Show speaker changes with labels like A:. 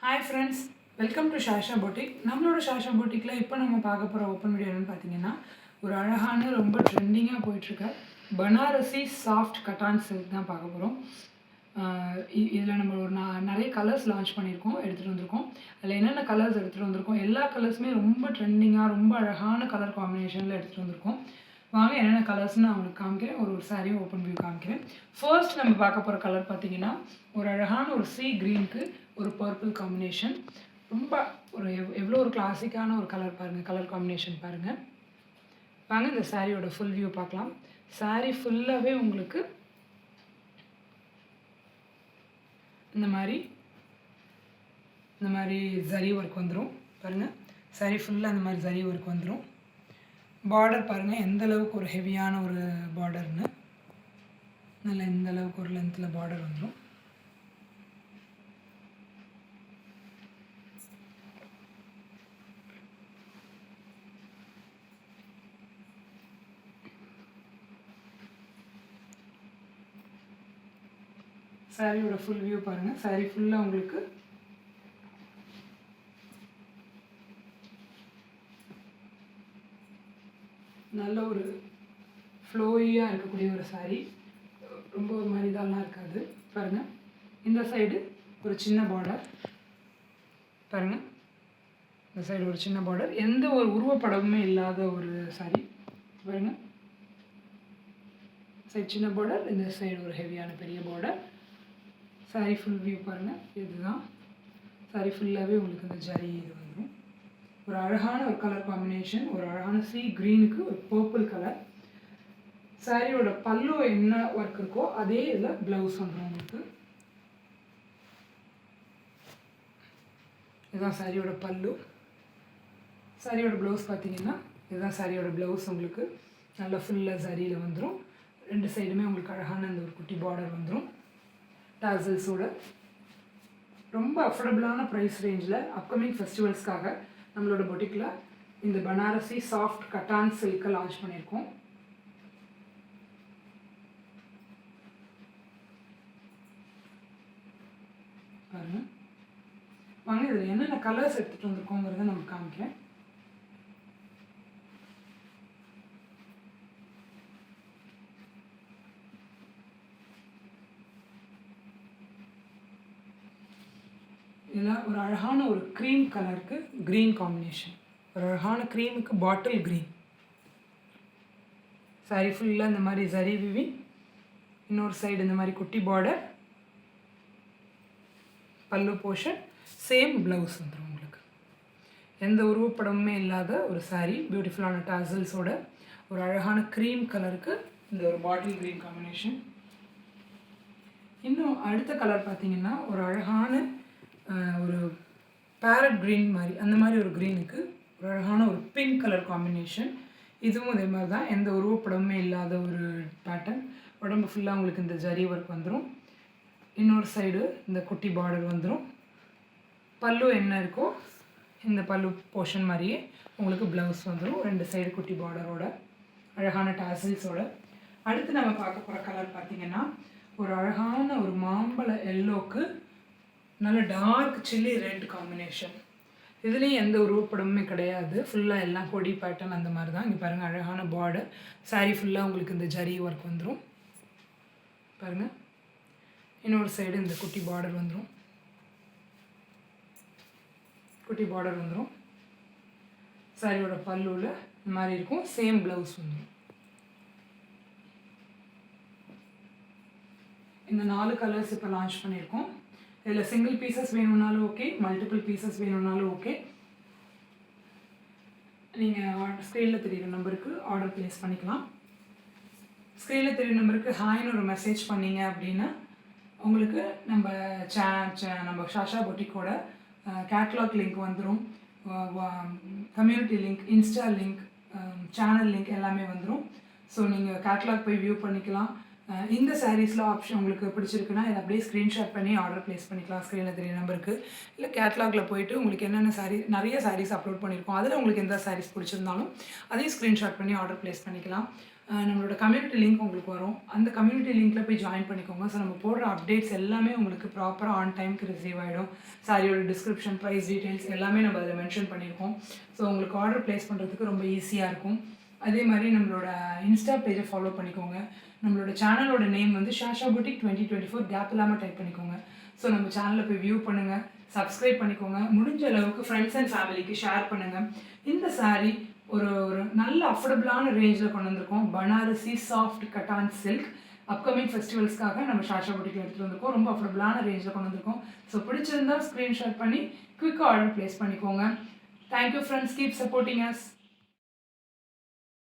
A: Hi friends, welcome to Shasha boutique. நம்மளோட ஷாஷா பொட்டிக்கில் இப்போ நம்ம பார்க்க போகிற ஓப்பன் வீடியோ என்னென்னு பார்த்தீங்கன்னா, ஒரு அழகான ரொம்ப ட்ரெண்டிங்காக போயிட்டுருக்க பனாரசி சாஃப்ட் கட்டான் சில்க் தான் பார்க்க போகிறோம். இதில் நம்ம ஒரு நிறைய கலர்ஸ் லான்ச் பண்ணியிருக்கோம், எடுத்துகிட்டு வந்திருக்கோம். அதில் என்னென்ன கலர்ஸ் எடுத்துகிட்டு வந்திருக்கோம், எல்லா கலர்ஸுமே ரொம்ப ட்ரெண்டிங்காக ரொம்ப அழகான கலர் காம்பினேஷனில் எடுத்துகிட்டு வந்திருக்கோம். வாங்க என்னென்ன கலர்ஸ்னு நான் உங்களுக்கு காமிக்கிறேன். ஒரு சாரியும் ஓப்பன் வியூ காமிக்கிறேன். ஃபர்ஸ்ட் நம்ம பார்க்க போகிற கலர் பார்த்தீங்கன்னா, ஒரு அழகான ஒரு சீ க்ரீனுக்கு ஒரு பர்பிள் காம்பினேஷன். ரொம்ப ஒரு எவ்வளோ ஒரு கிளாசிக்கான ஒரு கலர் பாருங்கள், கலர் காம்பினேஷன் பாருங்கள். வாங்க இந்த சாரியோட ஃபுல் வியூ பார்க்கலாம். சாரி ஃபுல்லாகவே உங்களுக்கு இந்த மாதிரி ஜரி ஒர்க் வந்துடும் பாருங்கள். சாரி ஃபுல்லாக அந்த மாதிரி ஜரி ஒர்க் வந்துடும். பார்டர் பாருங்கள் எந்த அளவுக்கு ஒரு ஹெவியான ஒரு பார்டர்னு, நல்லா இந்த அளவுக்கு ஒரு லென்த்தில் பார்டர் வந்துடும். சாரியோட ஃபுல் வியூ பாருங்கள். சாரி ஃபுல்லாக உங்களுக்கு நல்ல ஒரு ஃப்ளோயியாக இருக்கக்கூடிய ஒரு சாரி. ரொம்ப ஒரு மாதிரி இதெல்லாம் இருக்காது பாருங்கள். இந்த சைடு ஒரு சின்ன பார்டர் பாருங்கள். இந்த சைடு ஒரு சின்ன பார்டர், எந்த ஒரு உருவப்படமுமே இல்லாத ஒரு சாரி பாருங்கள். சைடு சின்ன பார்டர், இந்த சைடு ஒரு ஹெவியான பெரிய பார்டர். சாரி ஃபுல் வியூ பாருங்கள். இதுதான் சாரி ஃபுல்லாகவே உங்களுக்கு இந்த ஜரி இது வந்துடும். ஒரு அழகான ஒரு கலர் காம்பினேஷன், ஒரு அழகான சீ க்ரீனுக்கு ஒரு பர்பிள் கலர். சாரியோட பல்லு என்ன ஒர்க் இருக்கோ அதே இதில் ப்ளவுஸ் வந்துடும் உங்களுக்கு. இதுதான் சாரியோட பல்லு. சாரியோட ப்ளவுஸ் பார்த்தீங்கன்னா இதுதான் சாரியோட ப்ளவுஸ். உங்களுக்கு நல்லா ஃபுல்லாக சரியில் வந்துடும். ரெண்டு சைடுமே உங்களுக்கு அழகான அந்த ஒரு குட்டி பார்டர் வந்துடும் டாசல்ஸோட. ரொம்ப அஃபோர்டபுளான ப்ரைஸ் ரேஞ்சில் அப்கமிங் ஃபெஸ்டிவல்ஸ்க்காக நம்மளோட பொட்டிக்கில் இந்த பனாரசி சாஃப்ட் கட்டான் சில்கை லான்ச் பண்ணியிருக்கோம். பாருங்கள். வாங்க இதில் என்னென்ன கலர்ஸ் எடுத்துகிட்டு வந்திருக்கோங்கிறத நம்ம காமிக்கிறேன். இதில் ஒரு அழகான ஒரு க்ரீம் கலருக்கு க்ரீன் காம்பினேஷன், ஒரு அழகான க்ரீமுக்கு பாட்டில் க்ரீன். சாரி ஃபுல்லாக இந்த மாதிரி ஜரி விவிங், இன்னொரு சைடு இந்த மாதிரி குட்டி பார்டர், பல்லு போர்ஷன், சேம் ப்ளவுஸ் வந்துடும் உங்களுக்கு. எந்த உருவப்படமுமே இல்லாத ஒரு சாரி, பியூட்டிஃபுல்லான டாசல்ஸோட ஒரு அழகான க்ரீம் கலருக்கு இந்த ஒரு பாட்டில் க்ரீன் காம்பினேஷன். இன்னும் அடுத்த கலர் பார்த்திங்கன்னா ஒரு அழகான ஒரு பேரட் க்ரீன் மாதிரி, அந்த மாதிரி ஒரு க்ரீனுக்கு ஒரு அழகான ஒரு பிங்க் கலர் காம்பினேஷன். இதுவும் அதே மாதிரி தான், எந்த உருவப்படமுமே இல்லாத ஒரு பேட்டர்ன். உடம்பு ஃபுல்லாக உங்களுக்கு இந்த ஜரி ஒர்க் வந்துடும். இன்னொரு சைடு இந்த குட்டி பார்டர் வந்துடும். பல்லு என்ன இருக்கோ இந்த பல்லு போர்ஷன் மாதிரியே உங்களுக்கு ப்ளவுஸ் வந்துடும், ரெண்டு சைடு குட்டி பார்டரோட அழகான டாசல்ஸோட. அடுத்து நம்ம பார்க்க போகிற கலர் பார்த்திங்கன்னா ஒரு அழகான ஒரு மாம்பழ எல்லோக்கு நல்ல டார்க் சில்லி ரெட் காம்பினேஷன். இதுலேயும் எந்த உருவப்படமுமே கிடையாது, ஃபுல்லாக எல்லாம் கொடி பேட்டர்ன் அந்த மாதிரி தான். இங்கே பாருங்கள் அழகான பார்டர். சாரி ஃபுல்லாக உங்களுக்கு இந்த ஜரி ஒர்க் வந்துடும் பாருங்கள். இன்னொரு சைடு இந்த குட்டி பார்டர் வந்துடும், குட்டி பார்டர் வந்துடும். சாரியோட பல்லுவில் இந்த மாதிரி இருக்கும், சேம் ப்ளவுஸ் வந்துடும். இந்த 4 கலர்ஸ் இப்போ லான்ச் பண்ணியிருக்கோம். இதில் சிங்கிள் பீசஸ் வேணும்னாலும் ஓகே, மல்டிபிள் பீசஸ் வேணும்னாலும் ஓகே. நீங்கள் ஸ்க்ரீனில் தெரிகிற நம்பருக்கு ஆர்டர் ப்ளேஸ் பண்ணிக்கலாம். ஸ்க்ரீனில் தெரிகிற நம்பருக்கு ஹாய்னு ஒரு மெசேஜ் பண்ணிங்க அப்படின்னா உங்களுக்கு நம்ம நம்ம ஷாஷா பொட்டிக்கோட கேட்லாக் லிங்க் வந்துடும், community link, Insta link, channel link எல்லாமே வந்துடும். ஸோ நீங்கள் கேட்லாக் போய் வியூ பண்ணிக்கலாம். இந்த சாரீஸில் ஆப்ஷன் உங்களுக்கு பிடிச்சிருக்குன்னா இதை அப்படியே ஸ்க்ரீன்ஷாட் பண்ணி ஆர்டர் ப்ளேஸ் பண்ணிக்கலாம் ஸ்க்ரீனில் தெரிய நம்பருக்கு. இல்லை கேட்லாகில் போய்ட்டு உங்களுக்கு என்னென்ன சாரீ, நிறைய சாரீஸ் அப்லோட் பண்ணியிருக்கோம், அதில் உங்களுக்கு எந்த சாரீஸ் பிடிச்சிருந்தாலும் அதையும் ஸ்க்ரீன்ஷாட் பண்ணி ஆர்டர் ப்ளேஸ் பண்ணிக்கலாம். நம்மளோட கம்யூனிட்டி லிங்க் உங்களுக்கு வரும். அந்த கம்யூனிட்டி லிங்க்கில் போய் ஜாயின் பண்ணிக்கோங்க. ஸோ நம்ம போடுற அப்டேட்ஸ் எல்லாமே உங்களுக்கு ப்ராப்பராக ஆன் டைமுக்கு ரிசீவ் ஆகிடும். சாரியோட டிஸ்கிரிப்ஷன், ப்ரைஸ் டீட்டெயில்ஸ் எல்லாமே நம்ம அதில் மென்ஷன் பண்ணியிருக்கோம். ஸோ உங்களுக்கு ஆர்டர் ப்ளேஸ் பண்ணுறதுக்கு ரொம்ப ஈஸியாக இருக்கும். அதே மாதிரி நம்மளோட இன்ஸ்டா பேஜை ஃபாலோ பண்ணிக்கோங்க. நம்மளோட சேனலோட நேம் வந்து ஷாஷா புட்டிக் 2024 கேப் இல்லாமல் டைப் பண்ணிக்கோங்க. ஸோ நம்ம சேனலில் போய் வியூ பண்ணுங்கள், சப்ஸ்கிரைப் பண்ணிக்கோங்க. முடிஞ்ச அளவுக்கு ஃப்ரெண்ட்ஸ் அண்ட் ஃபேமிலிக்கு ஷேர் பண்ணுங்கள். இந்த சாரீ ஒரு நல்ல அஃபோர்டபுளான ரேஞ்சில் கொண்டு வந்திருக்கோம். பனாரசி சாஃப்ட் கட்டான் சில்க் அப்கமிங் ஃபெஸ்டிவல்ஸ்க்காக நம்ம ஷாஷா புட்டிக் எடுத்துகிட்டு வந்திருக்கோம். ரொம்ப அஃபோர்டபுளான ரேஞ்சில் கொண்டு வந்திருக்கோம். ஸோ பிடிச்சிருந்தால் ஸ்க்ரீன்ஷாட் பண்ணி குயிக்காக ஆர்டர் ப்ளேஸ் பண்ணிக்கோங்க. Thank you friends, keep supporting us.